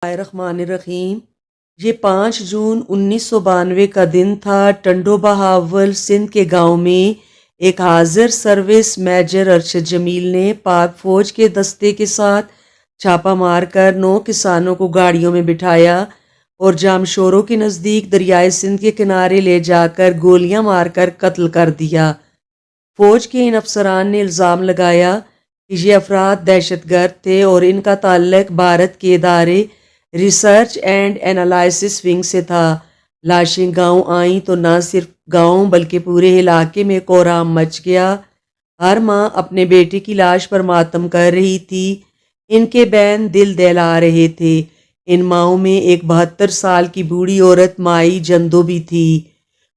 الرحمن الرحیم۔ یہ 5 جون 1992 کا دن تھا۔ ٹنڈو بہاول سندھ کے گاؤں میں ایک حاضر سروس میجر ارشد جمیل نے پاک فوج کے دستے کے ساتھ چھاپا مار کر 9 کسانوں کو گاڑیوں میں بٹھایا اور جامشورو کے نزدیک دریائے سندھ کے کنارے لے جا کر گولیاں مار کر قتل کر دیا۔ فوج کے ان افسران نے الزام لگایا کہ یہ افراد دہشت گرد تھے اور ان کا تعلق بھارت کے ادارے ریسرچ اینڈ اینالائسس ونگ سے تھا۔ لاشیں گاؤں آئیں تو نہ صرف گاؤں بلکہ پورے علاقے میں کوہرام مچ گیا۔ ہر ماں اپنے بیٹے کی لاش پر ماتم کر رہی تھی۔ ان کے بین دل دہلا رہے تھے۔ ان ماؤں میں ایک 72 سال کی بوڑھی عورت مائی جندو بھی تھی۔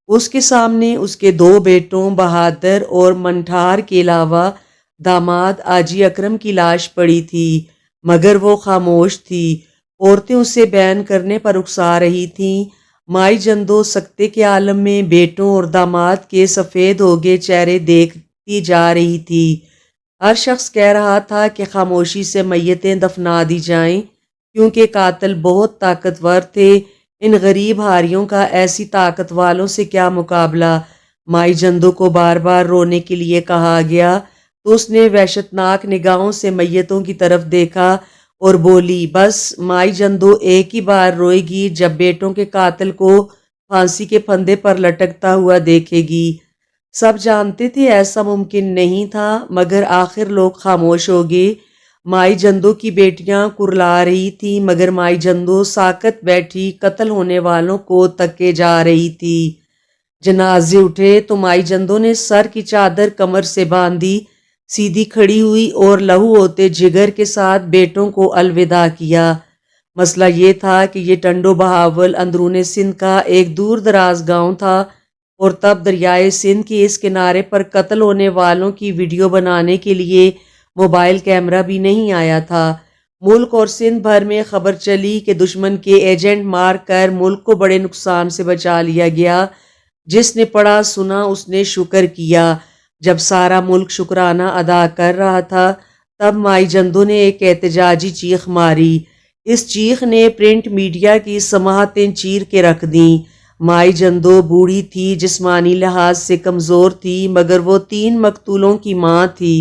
اس کے سامنے اس کے 2 بیٹوں بہادر اور منٹھار کے علاوہ داماد آجی اکرم کی لاش پڑی تھی، مگر وہ خاموش تھی۔ عورتیں اسے بیان کرنے پر اکسا رہی تھیں۔ مائی جندو سکتے کے عالم میں بیٹوں اور داماد کے سفید ہو گئے چہرے دیکھتی جا رہی تھی۔ ہر شخص کہہ رہا تھا کہ خاموشی سے میتیں دفنا دی جائیں، کیونکہ قاتل بہت طاقتور تھے۔ ان غریب ہاریوں کا ایسی طاقت والوں سے کیا مقابلہ۔ مائی جندو کو بار بار رونے کے لیے کہا گیا تو اس نے وحشتناک نگاہوں سے میتوں کی طرف دیکھا اور بولی، بس مائی جندو ایک ہی بار روئے گی جب بیٹوں کے قاتل کو پھانسی کے پھندے پر لٹکتا ہوا دیکھے گی۔ سب جانتے تھے ایسا ممکن نہیں تھا، مگر آخر لوگ خاموش ہو گئے۔ مائی جندو کی بیٹیاں کرلا رہی تھیں، مگر مائی جندو ساکت بیٹھی قتل ہونے والوں کو تکے جا رہی تھی۔ جنازے اٹھے تو مائی جندو نے سر کی چادر کمر سے باندھی، سیدھی کھڑی ہوئی اور لہو ہوتے جگر کے ساتھ بیٹوں کو الوداع کیا۔ مسئلہ یہ تھا کہ یہ ٹنڈو بہاول اندرون سندھ کا ایک دور دراز گاؤں تھا اور تب دریائے سندھ کے اس کنارے پر قتل ہونے والوں کی ویڈیو بنانے کے لیے موبائل کیمرہ بھی نہیں آیا تھا۔ ملک اور سندھ بھر میں خبر چلی کہ دشمن کے ایجنٹ مار کر ملک کو بڑے نقصان سے بچا لیا گیا۔ جس نے پڑھا سنا اس نے شکر کیا۔ جب سارا ملک شکرانہ ادا کر رہا تھا تب مائی جندو نے ایک احتجاجی چیخ ماری۔ اس چیخ نے پرنٹ میڈیا کی سماعتیں چیر کے رکھ دیں۔ مائی جندو بوڑھی تھی، جسمانی لحاظ سے کمزور تھی، مگر وہ 3 مقتولوں کی ماں تھی۔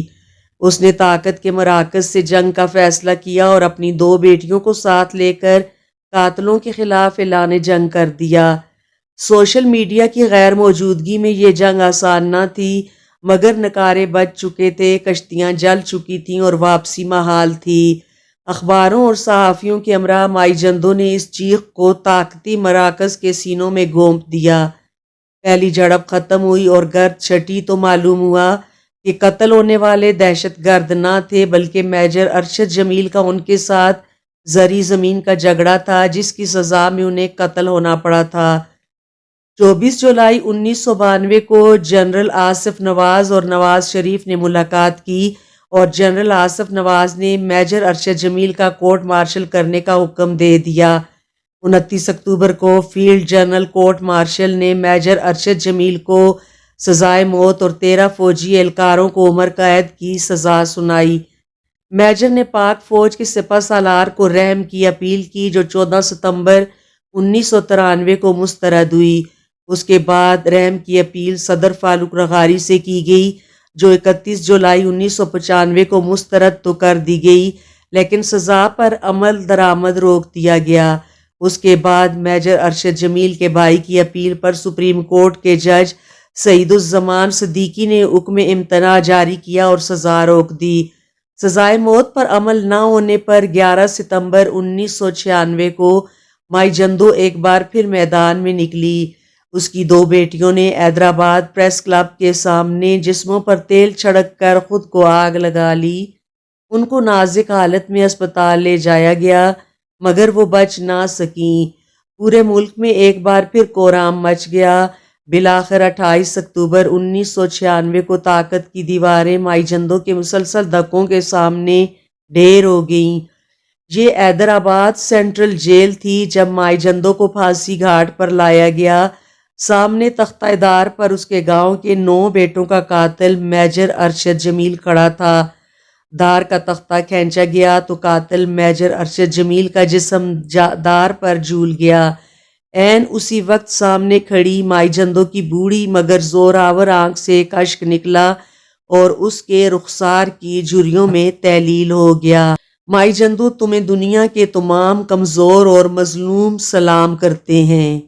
اس نے طاقت کے مراکز سے جنگ کا فیصلہ کیا اور اپنی 2 بیٹیوں کو ساتھ لے کر قاتلوں کے خلاف اعلان جنگ کر دیا۔ سوشل میڈیا کی غیر موجودگی میں یہ جنگ آسان نہ تھی، مگر نکارے بج چکے تھے، کشتیاں جل چکی تھیں اور واپسی محال تھی۔ اخباروں اور صحافیوں کے ہمراہ مائی جندو نے اس چیخ کو طاقتی مراکز کے سینوں میں گونپ دیا۔ پہلی جھڑپ ختم ہوئی اور گرد چھٹی تو معلوم ہوا کہ قتل ہونے والے دہشت گرد نہ تھے بلکہ میجر ارشد جمیل کا ان کے ساتھ زرعی زمین کا جھگڑا تھا، جس کی سزا میں انہیں قتل ہونا پڑا تھا۔ 24 جولائی 1992 کو جنرل آصف نواز اور نواز شریف نے ملاقات کی اور جنرل آصف نواز نے میجر ارشد جمیل کا کورٹ مارشل کرنے کا حکم دے دیا۔ 29 اکتوبر کو فیلڈ جنرل کورٹ مارشل نے میجر ارشد جمیل کو سزائے موت اور 13 فوجی اہلکاروں کو عمر قید کی سزا سنائی۔ میجر نے پاک فوج کے سپہ سالار کو رحم کی اپیل کی، جو 14 ستمبر 1993 کو مسترد ہوئی۔ اس کے بعد رحم کی اپیل صدر فاروق رغاری سے کی گئی، جو 31 جولائی 1995 کو مسترد تو کر دی گئی، لیکن سزا پر عمل درآمد روک دیا گیا۔ اس کے بعد میجر ارشد جمیل کے بھائی کی اپیل پر سپریم کورٹ کے جج سعید الزمان صدیقی نے حکم امتناع جاری کیا اور سزا روک دی۔ سزائے موت پر عمل نہ ہونے پر 11 ستمبر 1996 کو مائی جندو ایک بار پھر میدان میں نکلی۔ اس کی 2 بیٹیوں نے حیدرآباد پریس کلب کے سامنے جسموں پر تیل چھڑک کر خود کو آگ لگا لی۔ ان کو نازک حالت میں اسپتال لے جایا گیا، مگر وہ بچ نہ سکیں۔ پورے ملک میں ایک بار پھر کوہرام مچ گیا۔ بالآخر 28 اکتوبر 1996 کو طاقت کی دیواریں مائی جندو کے مسلسل دھکوں کے سامنے ڈھیر ہو گئیں۔ یہ حیدرآباد سینٹرل جیل تھی جب مائی جندو کو پھانسی گھاٹ پر لایا گیا۔ سامنے تختہ دار پر اس کے گاؤں کے 9 بیٹوں کا قاتل میجر ارشد جمیل کھڑا تھا۔ دار کا تختہ کھینچا گیا تو قاتل میجر ارشد جمیل کا جسم دار پر جھول گیا۔ عین اسی وقت سامنے کھڑی مائی جندو کی بوڑھی مگر زوراور آنکھ سے ایک اشک نکلا اور اس کے رخسار کی جھریوں میں تحلیل ہو گیا۔ مائی جندو، تمہیں دنیا کے تمام کمزور اور مظلوم سلام کرتے ہیں۔